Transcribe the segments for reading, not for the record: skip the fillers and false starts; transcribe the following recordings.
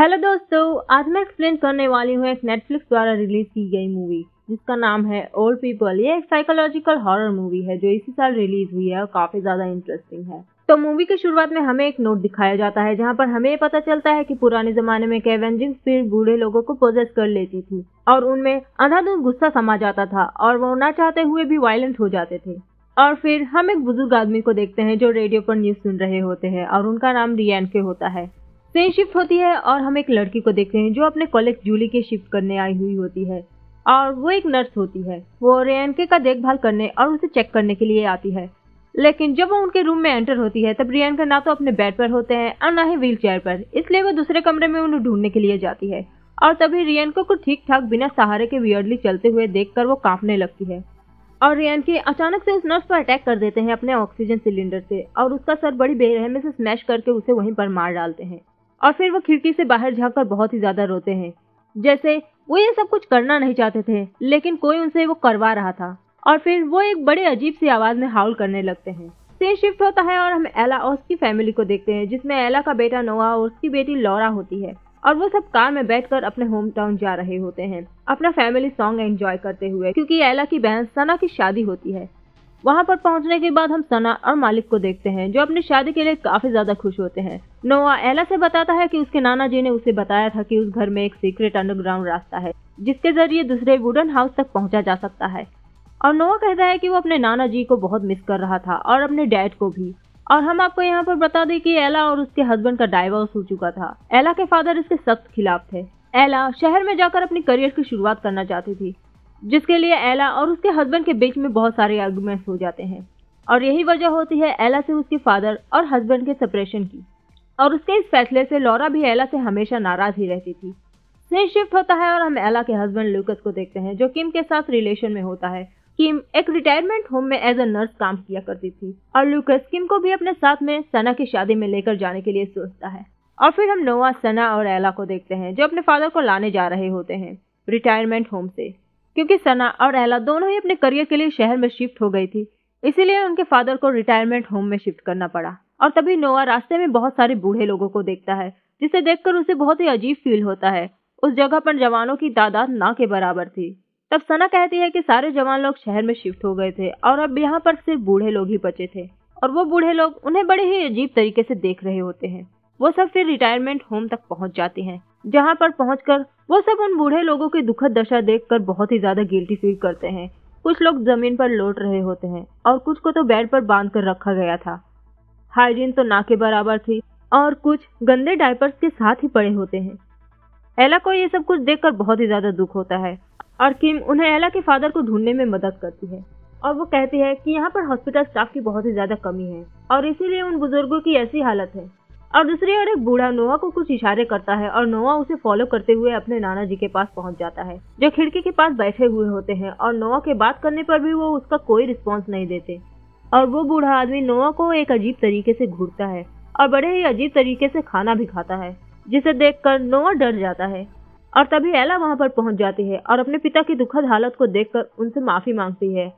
Hello दोस्तों, आज मैं एक्सप्लेन करने वाली हूँ एक नेटफ्लिक्स द्वारा रिलीज की गई मूवी जिसका नाम है ओल्ड पीपल। ये एक साइकोलॉजिकल हॉरर मूवी है जो इसी साल रिलीज हुई है और काफी ज्यादा इंटरेस्टिंग है। तो मूवी की शुरुआत में हमें एक नोट दिखाया जाता है जहाँ पर हमें पता चलता है कि पुराने जमाने में कैवेंजिंग स्पिरिट बूढ़े लोगों को पोजेस कर लेती थी और उनमें अंधाधुंध गुस्सा समा जाता था और वो ना चाहते हुए भी वायलेंट हो जाते थे। और फिर हम एक बुजुर्ग आदमी को देखते हैं जो रेडियो पर न्यूज सुन रहे होते हैं और उनका नाम रियान के होता है। ट्रेन शिफ्ट होती है और हम एक लड़की को देखते हैं जो अपने कॉलेज जूली के शिफ्ट करने आई हुई होती है और वो एक नर्स होती है। वो रियानके का देखभाल करने और उसे चेक करने के लिए आती है, लेकिन जब वो उनके रूम में एंटर होती है तब रियानका ना तो अपने बेड पर होते हैं और ना ही व्हील चेयर पर, इसलिए वो दूसरे कमरे में उन्हें ढूंढने के लिए जाती है। और तभी रियानका को ठीक ठाक बिना सहारे के वियर्डली चलते हुए देखकर वो कांपने लगती है और रियानके अचानक से उस नर्स पर अटैक कर देते हैं अपने ऑक्सीजन सिलेंडर से और उसका सर बड़ी बेरहमी से स्मैश करके उसे वहीं पर मार डालते हैं। और फिर वो खिड़की से बाहर झांककर बहुत ही ज्यादा रोते हैं, जैसे वो ये सब कुछ करना नहीं चाहते थे लेकिन कोई उनसे वो करवा रहा था। और फिर वो एक बड़े अजीब सी आवाज में हाउल करने लगते हैं। सीन शिफ्ट होता है और हम एला और उसकी फैमिली को देखते हैं जिसमें एला का बेटा नोआ और उसकी बेटी लॉरा होती है और वो सब कार में बैठकर अपने होम टाउन जा रहे होते हैं अपना फैमिली सॉन्ग एंजॉय करते हुए, क्योंकि एला की बहन सना की शादी होती है। वहां पर पहुंचने के बाद हम सना और मालिक को देखते हैं जो अपनी शादी के लिए काफी ज्यादा खुश होते हैं। नोआ एला से बताता है कि उसके नाना जी ने उसे बताया था कि उस घर में एक सीक्रेट अंडरग्राउंड रास्ता है जिसके जरिए दूसरे वुडन हाउस तक पहुंचा जा सकता है। और नोआ कहता है कि वो अपने नाना जी को बहुत मिस कर रहा था और अपने डैड को भी। और हम आपको यहाँ पर बता दें कि एला और उसके हस्बैंड का डाइवोर्स हो चुका था। एला के फादर इसके सख्त खिलाफ थे। एला शहर में जाकर अपनी करियर की शुरुआत करना चाहती थी, जिसके लिए एला और उसके हस्बैंड के बीच में बहुत सारे आर्गुमेंट्स हो जाते हैं और यही वजह होती है एला से उसके फादर और हस्बैंड के सेपरेशन की। और उसके इस फैसले से लॉरा भी एला से हमेशा नाराज ही रहती थी। सीन शिफ्ट होता है और हम एला के हस्बैंड लूकस को देखते हैं जो किम के साथ रिलेशन में होता है। किम एक रिटायरमेंट होम में एज अ नर्स काम किया करती थी और लूकस किम को भी अपने साथ में सना की शादी में लेकर जाने के लिए सोचता है। और फिर हम नोआ, सना और एला को देखते हैं जो अपने फादर को लाने जा रहे होते हैं रिटायरमेंट होम से, क्योंकि सना और एला दोनों ही अपने करियर के लिए शहर में शिफ्ट हो गई थी, इसीलिए उनके फादर को रिटायरमेंट होम में शिफ्ट करना पड़ा। और तभी नोआ रास्ते में बहुत सारे बूढ़े लोगों को देखता है जिसे देखकर उसे बहुत ही अजीब फील होता है। उस जगह पर जवानों की तादाद ना के बराबर थी। तब सना कहती है कि सारे जवान लोग शहर में शिफ्ट हो गए थे और अब यहाँ पर सिर्फ बूढ़े लोग ही बचे थे और वो बूढ़े लोग उन्हें बड़े ही अजीब तरीके से देख रहे होते हैं। वो सब फिर रिटायरमेंट होम तक पहुंच जाते हैं, जहां पर पहुंचकर वो सब उन बूढ़े लोगों की दुखद दशा देखकर बहुत ही ज्यादा गिल्टी फील करते हैं। कुछ लोग जमीन पर लौट रहे होते हैं और कुछ को तो बेड पर बांध कर रखा गया था। हाइजीन तो ना के बराबर थी और कुछ गंदे डायपर्स के साथ ही पड़े होते हैं। एला को ये सब कुछ देखकर बहुत ही ज्यादा दुख होता है और किम उन्हें एला के फादर को ढूंढने में मदद करती है और वो कहती है कि यहाँ पर हॉस्पिटल स्टाफ की बहुत ही ज्यादा कमी है और इसीलिए उन बुजुर्गों की ऐसी हालत है। और दूसरी ओर एक बूढ़ा नोआ को कुछ इशारे करता है और नोआ उसे फॉलो करते हुए अपने नाना जी के पास पहुंच जाता है जो खिड़की के पास बैठे हुए होते हैं और नोआ के बात करने पर भी वो उसका कोई रिस्पॉन्स नहीं देते। और वो बूढ़ा आदमी नोआ को एक अजीब तरीके से घूरता है और बड़े ही अजीब तरीके से खाना भी खाता है, जिसे देखकर नोआ डर जाता है। और तभी एला वहां पर पहुंच जाती है और अपने पिता की दुखद हालत को देखकर उनसे माफी मांगती है।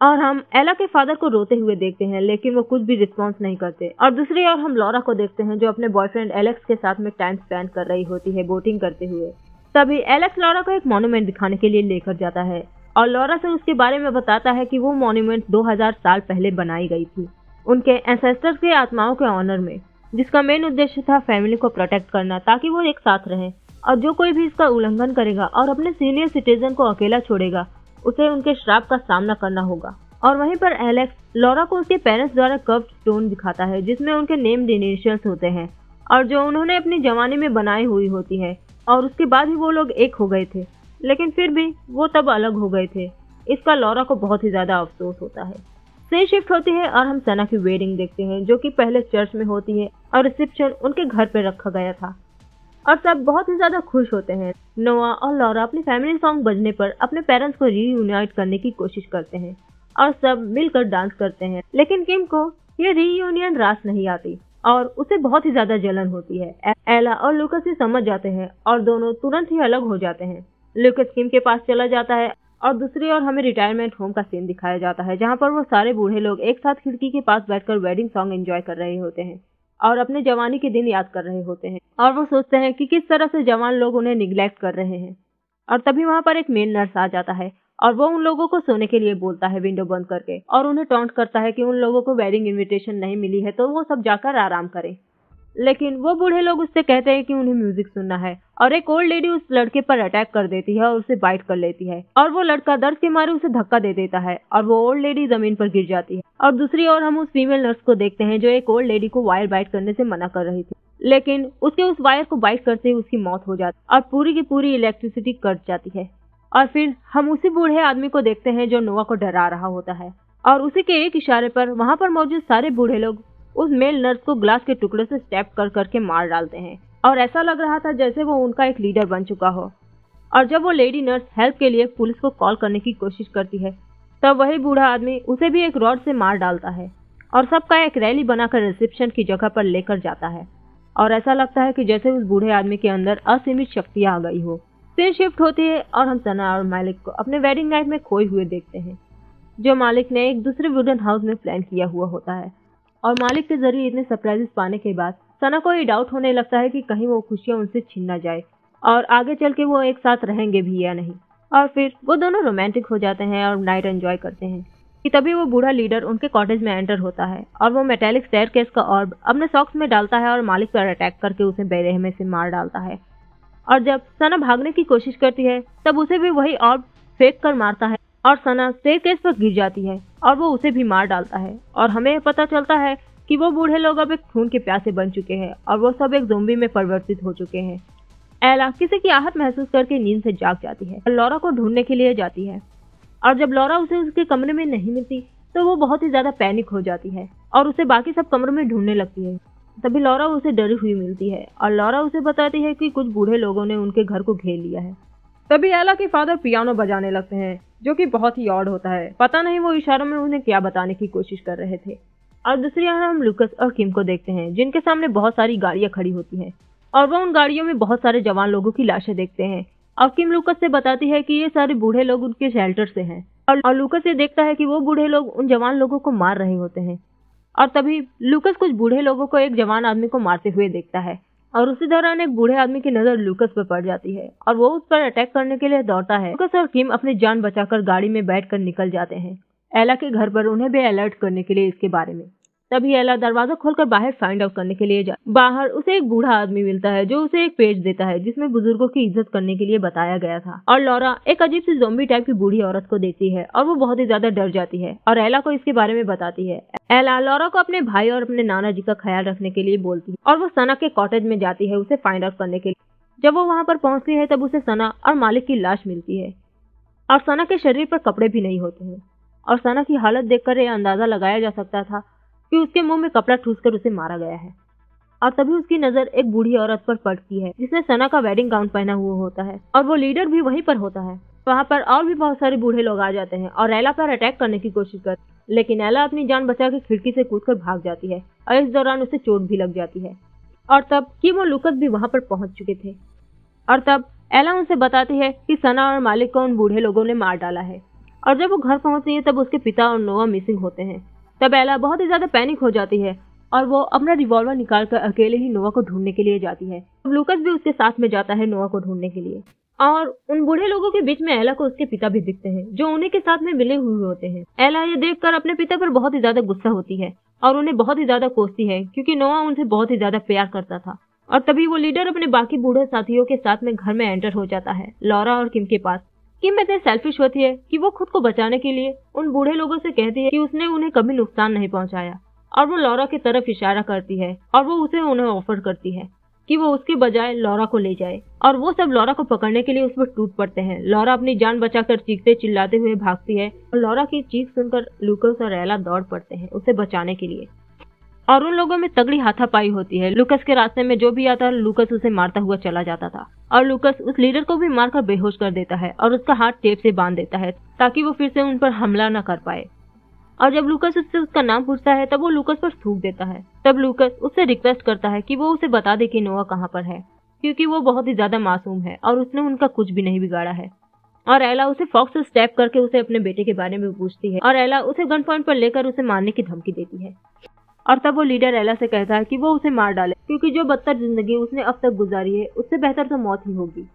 और हम एला के फादर को रोते हुए देखते हैं लेकिन वो कुछ भी रिस्पॉन्स नहीं करते। और दूसरी ओर हम लॉरा को देखते हैं जो अपने बॉयफ्रेंड एलेक्स के साथ में टाइम स्पेंड कर रही होती है बोटिंग करते हुए। तभी एलेक्स लॉरा को एक मॉन्यूमेंट दिखाने के लिए लेकर जाता है और लॉरा से उसके बारे में बताता है कि वो मॉन्यूमेंट 2000 साल पहले बनाई गई थी उनके एंसेस्टर्स के आत्माओं के ऑनर में, जिसका मेन उद्देश्य था फैमिली को प्रोटेक्ट करना ताकि वो एक साथ रहें और जो कोई भी इसका उल्लंघन करेगा और अपने सीनियर सिटीजन को अकेला छोड़ेगा उसे उनके श्राप का सामना करना होगा। और वहीं पर एलेक्स लॉरा को उसके पेरेंट्स द्वारा कर्व्ड स्टोन दिखाता है जिसमें उनके नेम्ड इनिशियल्स होते हैं और जो उन्होंने अपनी जवानी में बनाई हुई होती है और उसके बाद ही वो लोग एक हो गए थे, लेकिन फिर भी वो तब अलग हो गए थे। इसका लॉरा को बहुत ही ज्यादा अफसोस होता है। सीन शिफ्ट होती है और हम सना की वेडिंग देखते हैं जो कि पहले चर्च में होती है और रिसेप्शन उनके घर पे रखा गया था और सब बहुत ही ज्यादा खुश होते हैं। नोआ और लॉरा अपनी फैमिली सॉन्ग बजने पर अपने पेरेंट्स को रीयूनाइट करने की कोशिश करते हैं और सब मिलकर डांस करते हैं, लेकिन किम को ये रीयूनियन रास नहीं आती और उसे बहुत ही ज्यादा जलन होती है। एला और लूकस ये समझ जाते हैं और दोनों तुरंत ही अलग हो जाते हैं। लूकस किम के पास चला जाता है और दूसरी ओर हमें रिटायरमेंट होम का सीन दिखाया जाता है जहाँ पर वो सारे बूढ़े लोग एक साथ खिड़की के पास बैठकर वेडिंग सॉन्ग एंजॉय कर रहे होते हैं और अपने जवानी के दिन याद कर रहे होते हैं और वो सोचते हैं कि किस तरह से जवान लोग उन्हें निग्लेक्ट कर रहे हैं। और तभी वहाँ पर एक मेल नर्स आ जाता है और वो उन लोगों को सोने के लिए बोलता है विंडो बंद करके, और उन्हें टॉन्ट करता है कि उन लोगों को वेडिंग इनविटेशन नहीं मिली है तो वो सब जाकर आराम करें। लेकिन वो बूढ़े लोग उससे कहते हैं कि उन्हें म्यूजिक सुनना है, और एक ओल्ड लेडी उस लड़के पर अटैक कर देती है और उसे बाइट कर लेती है, और वो लड़का दर्द के मारे उसे धक्का दे देता है और वो ओल्ड लेडी जमीन पर गिर जाती है। और दूसरी ओर हम उस फीमेल नर्स को देखते हैं जो एक ओल्ड लेडी को वायर बाइट करने से मना कर रही थी, लेकिन उसके उस वायर को बाइट करते ही उसकी मौत हो जाती है और पूरी की पूरी इलेक्ट्रिसिटी कट जाती है। और फिर हम उसी बूढ़े आदमी को देखते हैं जो नोआ को डरा रहा होता है, और उसी के एक इशारे पर वहाँ पर मौजूद सारे बूढ़े लोग उस मेल नर्स को ग्लास के टुकड़े से स्टैप कर करके मार डालते हैं, और ऐसा लग रहा था जैसे वो उनका एक लीडर बन चुका हो। और जब वो लेडी नर्स हेल्प के लिए पुलिस को कॉल करने की कोशिश करती है तब वही बूढ़ा आदमी उसे भी एक रॉड से मार डालता है और सबका एक रैली बनाकर रिसेप्शन की जगह पर लेकर जाता है, और ऐसा लगता है कि जैसे उस बूढ़े आदमी के अंदर असीमित शक्तियां आ गई हो। सीन शिफ्ट होती है और हम सना और मालिक को अपने वेडिंग नाइट में खोए हुए देखते हैं, जो मालिक ने एक दूसरे वुडन हाउस में प्लान किया हुआ होता है। और मालिक के जरिए इतने सरप्राइजेस पाने के बाद सना को ये डाउट होने लगता है कि कहीं वो खुशियां उनसे छीन ना जाए और आगे चल के वो एक साथ रहेंगे भी या नहीं। और फिर वो दोनों रोमांटिक हो जाते हैं और नाइट एंजॉय करते हैं कि तभी वो बूढ़ा लीडर उनके कॉटेज में एंटर होता है और वो मेटेलिक स्टेयरकेस का ऑर्ब अपने सॉक्स में डालता है और मालिक पर अटैक करके उसे बेरहमी से मार डालता है। और जब सना भागने की कोशिश करती है तब उसे भी वही ऑर्ब फेंक कर मारता है और सना स्टेयरकेस पर गिर जाती है और वो उसे भी मार डालता है। और हमें पता चलता है कि वो बूढ़े लोग अब एक खून के प्यासे बन चुके हैं और वो सब एक ज़ोंबी में परिवर्तित हो चुके हैं। एला किसी की आहट महसूस करके नींद से जाग जाती है और लॉरा को ढूंढने के लिए जाती है, और जब लॉरा उसे उसके कमरे में नहीं मिलती तो वो बहुत ही ज्यादा पैनिक हो जाती है और उसे बाकी सब कमरों में ढूंढने लगती है। तभी लॉरा उसे डरी हुई मिलती है और लॉरा उसे बताती है कि कुछ बूढ़े लोगों ने उनके घर को घेर लिया है। तभी एला के फादर पियानो बजाने लगते हैं, जो कि बहुत ही ऑड होता है। पता नहीं वो इशारों में उन्हें क्या बताने की कोशिश कर रहे थे। और दूसरी ओर हम लूकस और किम को देखते हैं, जिनके सामने बहुत सारी गाड़ियां खड़ी होती हैं और वो उन गाड़ियों में बहुत सारे जवान लोगों की लाशें देखते हैं। और किम लूकस से बताती है कि ये सारे बूढ़े लोग उनके शेल्टर से हैं, और लूकस ये देखता है कि वो बूढ़े लोग उन जवान लोगों को मार रहे होते हैं। और तभी लूकस कुछ बूढ़े लोगों को एक जवान आदमी को मारते हुए देखता है, और उसी दौरान एक बूढ़े आदमी की नजर लूकस पर पड़ जाती है और वो उस पर अटैक करने के लिए दौड़ता है। लूकस और किम अपनी जान बचाकर गाड़ी में बैठकर निकल जाते हैं एला के घर पर, उन्हें भी अलर्ट करने के लिए इसके बारे में। तभी एला दरवाजा खोलकर बाहर फाइंड आउट करने के लिए बाहर उसे एक बूढ़ा आदमी मिलता है जो उसे एक पेज देता है जिसमें बुजुर्गों की इज्जत करने के लिए बताया गया था। और लॉरा एक अजीब सी ज़ॉम्बी टाइप की बूढ़ी औरत को देखती है और वो बहुत ही ज्यादा डर जाती है और एला को इसके बारे में बताती है। एला लॉरा को अपने भाई और अपने नाना जी का ख्याल रखने के लिए बोलती है और वो सना के कॉटेज में जाती है उसे फाइंड आउट करने के लिए। जब वो वहाँ पर पहुंचती है तब उसे सना और मालिक की लाश मिलती है और सना के शरीर पर कपड़े भी नहीं होते हैं, और सना की हालत देखकर यह अंदाजा लगाया जा सकता था कि उसके मुंह में कपड़ा ठूसकर उसे मारा गया है। और तभी उसकी नजर एक बूढ़ी औरत पर पड़ती है जिसने सना का वेडिंग गाउन पहना हुआ होता है और वो लीडर भी वहीं पर होता है। वहाँ पर और भी बहुत सारे बूढ़े लोग आ जाते हैं और एला पर अटैक करने की कोशिश करते हैं, लेकिन एला अपनी जान बचा के खिड़की से कूदकर भाग जाती है और इस दौरान उसे चोट भी लग जाती है। और तब किम और लूकस भी वहाँ पर पहुंच चुके थे, और तब एला उनसे बताती है कि सना और मालिक को उन बूढ़े लोगों ने मार डाला है। और जब वो घर पहुंचती है तब उसके पिता और नोआ मिसिंग होते हैं। तब एला बहुत ही ज्यादा पैनिक हो जाती है और वो अपना रिवॉल्वर निकालकर अकेले ही नोआ को ढूंढने के लिए जाती है। अब लूकस भी उसके साथ में जाता है नोआ को ढूंढने के लिए, और उन बूढ़े लोगों के बीच में एला को उसके पिता भी दिखते हैं जो उन्हीं के साथ में मिले हुए होते हैं। एला ये देखकर अपने पिता पर बहुत ही ज्यादा गुस्सा होती है और उन्हें बहुत ही ज्यादा कोसती है क्योंकि नोआ उनसे बहुत ही ज्यादा प्यार करता था। और तभी वो लीडर अपने बाकी बूढ़े साथियों के साथ में घर में एंटर हो जाता है लॉरा और किम के पास। किम इतनी सेल्फिश होती है कि वो खुद को बचाने के लिए उन बूढ़े लोगों से कहती है कि उसने उन्हें कभी नुकसान नहीं पहुंचाया, और वो लॉरा की तरफ इशारा करती है और वो उसे उन्हें ऑफर करती है कि वो उसके बजाय लॉरा को ले जाए, और वो सब लॉरा को पकड़ने के लिए उस पर टूट पड़ते हैं। लॉरा अपनी जान बचाकर चीखते चिल्लाते हुए भागती है और लॉरा की चीख सुनकर लूकस और एला दौड़ पड़ते हैं उसे बचाने के लिए, और उन लोगों में तगड़ी हाथापाई होती है। लूकस के रास्ते में जो भी आता लूकस उसे मारता हुआ चला जाता था, और लूकस उस लीडर को भी मारकर बेहोश कर देता है और उसका हाथ टेप से बांध देता है ताकि वो फिर से उन पर हमला न कर पाए। और जब लूकस उससे उसका नाम पूछता है तब वो लूकस पर थूक देता है। तब लूकस उससे रिक्वेस्ट करता है कि वो उसे बता दे कि नोआ कहाँ पर है, क्योंकि वो बहुत ही ज्यादा मासूम है और उसने उनका कुछ भी नहीं बिगाड़ा है। और एला उसे फॉक्स से स्टैप करके उसे अपने बेटे के बारे में पूछती है और एला उसे गन पॉइंट पर लेकर उसे मारने की धमकी देती है। और तब वो लीडर एला से कहता है कि वो उसे मार डाले, क्योंकि जो बदतर जिंदगी उसने अब तक गुजारी है उससे बेहतर तो मौत ही होगी।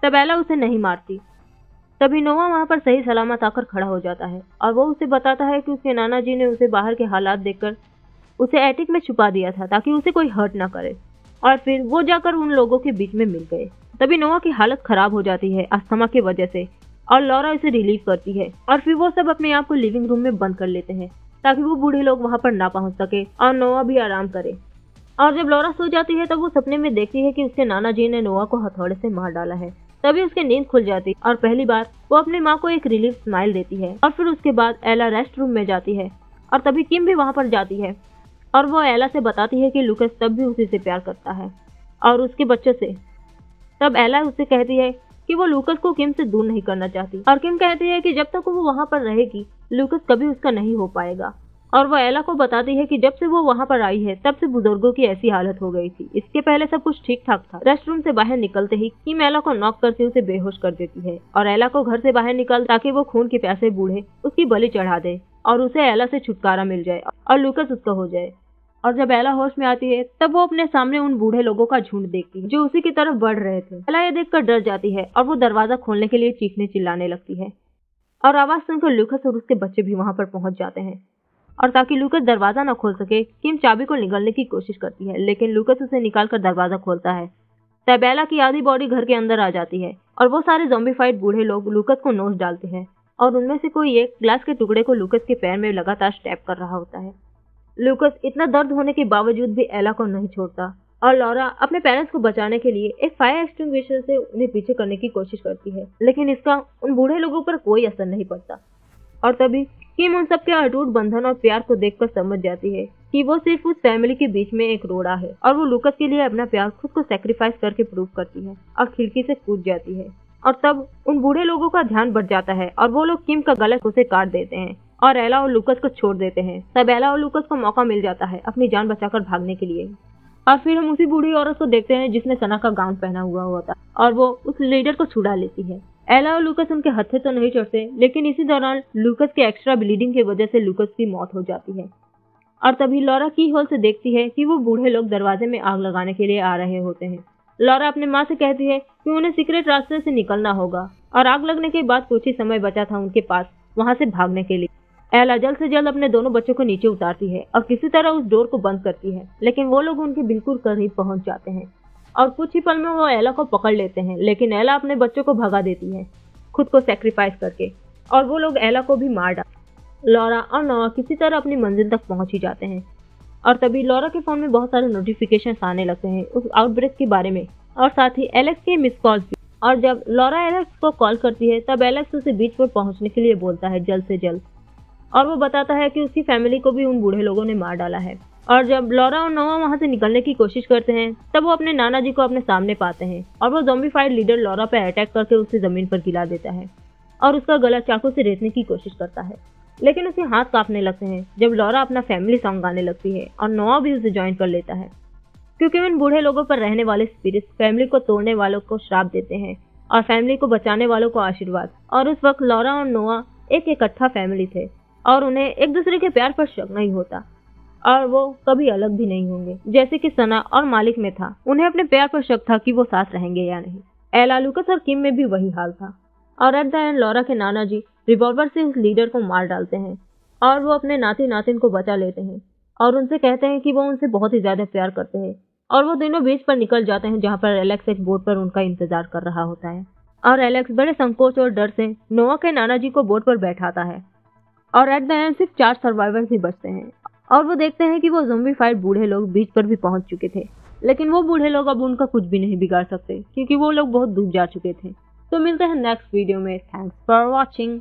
तब एला उसे नहीं मारती। तभी नोआ वहाँ पर सही सलामत आकर खड़ा हो जाता है और वो उसे बताता है कि उसके नाना जी ने उसे बाहर के हालात देखकर उसे एटिक में छुपा दिया था ताकि उसे कोई हर्ट ना करे, और फिर वो जाकर उन लोगों के बीच में मिल गए। तभी नोआ की हालत खराब हो जाती है अस्थमा की वजह से और लॉरा इसे रिलीव करती है, और फिर वो सब अपने आप को लिविंग रूम में बंद कर लेते हैं ताकि वो बूढ़े लोग वहाँ पर ना पहुँच सके और नोआ भी आराम करे। और जब लॉरा सो जाती है तब वो सपने में देखती है कि उसके नाना जी ने नोआ को हथौड़े से मार डाला है। तभी उसकी नींद खुल जाती और पहली बार वो अपनी माँ को एक रिलीफ स्माइल देती है। और फिर उसके बाद एला रेस्ट रूम में जाती है और तभी किम भी वहाँ पर जाती है और वो एला से बताती है कि लूकस तब भी उसी से प्यार करता है और उसके बच्चे से। तब एला उससे कहती है कि वो लूकस को किम से दूर नहीं करना चाहती, और किम कहती है कि जब तक वो वहाँ पर रहेगी लूकस कभी उसका नहीं हो पाएगा। और वो एला को बताती है कि जब से वो वहाँ पर आई है तब से बुजुर्गों की ऐसी हालत हो गई थी, इसके पहले सब कुछ ठीक ठाक था। रेस्टरूम से बाहर निकलते ही किम एला को नॉक करके उसे बेहोश कर देती है और एला को घर से बाहर निकल ताकि वो खून के प्यासे बूढ़े उसकी बलि चढ़ा दे और उसे एला से छुटकारा मिल जाए और लूकस उसका हो जाए। और जब एला होश में आती है तब वो अपने सामने उन बूढ़े लोगों का झुंड देखती है जो उसी की तरफ बढ़ रहे थे। एला ये देखकर डर जाती है और वो दरवाजा खोलने के लिए चीखने चिल्लाने लगती है, और आवाज सुनकर लूकस और उसके बच्चे भी वहां पर पहुंच जाते हैं। और ताकि लूकस दरवाजा न खोल सके किम चाबी को निगलने की कोशिश करती है, लेकिन लूकस उसे निकालकर दरवाजा खोलता है। तब एला की आधी बॉडी घर के अंदर आ जाती है और वो सारे ज़ॉम्बीफाइड बूढ़े लोग लूकस को नोच डालते हैं, और उनमें से कोई एक ग्लास के टुकड़े को लूकस के पैर में लगातार स्टैप कर रहा होता है। लूकस इतना दर्द होने के बावजूद भी एला को नहीं छोड़ता, और लॉरा अपने पेरेंट्स को बचाने के लिए एक फायर एक्सटिंग्विशर से उन्हें पीछे करने की कोशिश करती है, लेकिन इसका उन बूढ़े लोगों पर कोई असर नहीं पड़ता। और तभी किम उन सबके अटूट बंधन और प्यार को देखकर समझ जाती है कि वो सिर्फ उस फैमिली के बीच में एक रोड़ा है, और वो लूकस के लिए अपना प्यार खुद को सैक्रिफाइस करके प्रूव करती है और खिड़की से कूद जाती है। और तब उन बूढ़े लोगों का ध्यान बढ़ जाता है और वो लोग किम का गला उसे काट देते हैं और एला और लूकस को छोड़ देते हैं। तब एला और लूकस को मौका मिल जाता है अपनी जान बचाकर भागने के लिए, और फिर हम उसी बूढ़ी औरत को देखते हैं जिसने सना का गाउन पहना हुआ होता और वो उस लीडर को छुड़ा लेती है। एला और लूकस उनके हत्थे तो नहीं चढ़ते, लेकिन इसी दौरान लूकस के एक्स्ट्रा ब्लीडिंग की वजह से लूकस की मौत हो जाती है। और तभी लॉरा की होल से देखती है कि वो बूढ़े लोग दरवाजे में आग लगाने के लिए आ रहे होते हैं। लॉरा अपने माँ से कहती है कि उन्हें सीक्रेट रास्ते से निकलना होगा, और आग लगने के बाद कुछ ही समय बचा था उनके पास वहाँ से भागने के लिए। एला जल्द से जल्द अपने दोनों बच्चों को नीचे उतारती है और किसी तरह उस डोर को बंद करती है, लेकिन वो लोग उनके बिल्कुल करीब पहुंच जाते हैं और कुछ ही पल में वो एला को पकड़ लेते हैं, लेकिन एला अपने बच्चों को भगा देती है खुद को सैक्रिफाइस करके, और वो लोग एला को भी मार डालते। लॉरा और नोआ किसी तरह अपनी मंजिल तक पहुंच ही जाते हैं, और तभी लॉरा के फोन में बहुत सारे नोटिफिकेशन आने लगते हैं उस आउटब्रेक के बारे में, और साथ ही एलेक्स के मिस कॉल भी। और जब लॉरा एलेक्स को कॉल करती है तब एलेक्स उसे बीच पर पहुंचने के लिए बोलता है जल्द से जल्द, और वो बताता है कि उसकी फैमिली को भी उन बूढ़े लोगों ने मार डाला है। और जब लॉरा और नोआ वहां से निकलने की कोशिश करते हैं तब वो अपने नाना जी को अपने सामने पाते हैं, और वो ज़ॉम्बीफाइड लीडर लॉरा पे अटैक करके उसे जमीन पर गिरा देता है और उसका गला चाकू से रेतने की कोशिश करता है, लेकिन उसके हाथ कांपने लगते हैं जब लॉरा अपना फैमिली सॉन्ग गाने लगती है, और नोआ भी उसे ज्वाइन कर लेता है, क्योंकि उन बूढ़े लोगों पर रहने वाले स्पिरिट्स फैमिली को तोड़ने वालों को श्राप देते हैं और फैमिली को बचाने वालों को आशीर्वाद। और उस वक्त लॉरा और नोआ एक इकट्ठा फैमिली थे और उन्हें एक दूसरे के प्यार पर शक नहीं होता, और वो कभी अलग भी नहीं होंगे, जैसे कि सना और मालिक में था। उन्हें अपने प्यार पर शक था कि वो साथ रहेंगे या नहीं। एला, लूकस और किम में भी वही हाल था, और एट द एंड लॉरा के नाना जी रिवॉल्वर से उस लीडर को मार डालते हैं, और वो अपने नाती नातिन को बचा लेते हैं और उनसे कहते हैं कि वो उनसे बहुत ही ज्यादा प्यार करते हैं, और वो दोनों बीच पर निकल जाते हैं जहाँ पर एलेक्स एक बोट पर उनका इंतजार कर रहा होता है। और एलेक्स बड़े संकोच और डर से नोआ के नाना जी को बोट पर बैठाता है, और एट द एंड सिर्फ 4 सर्वाइवर्स ही बचते हैं, और वो देखते हैं कि वो ज़ॉम्बीफाइड बूढ़े लोग बीच पर भी पहुंच चुके थे, लेकिन वो बूढ़े लोग अब उनका कुछ भी नहीं बिगाड़ सकते क्योंकि वो लोग बहुत दूर जा चुके थे। तो मिलते हैं नेक्स्ट वीडियो में। Thanks for watching.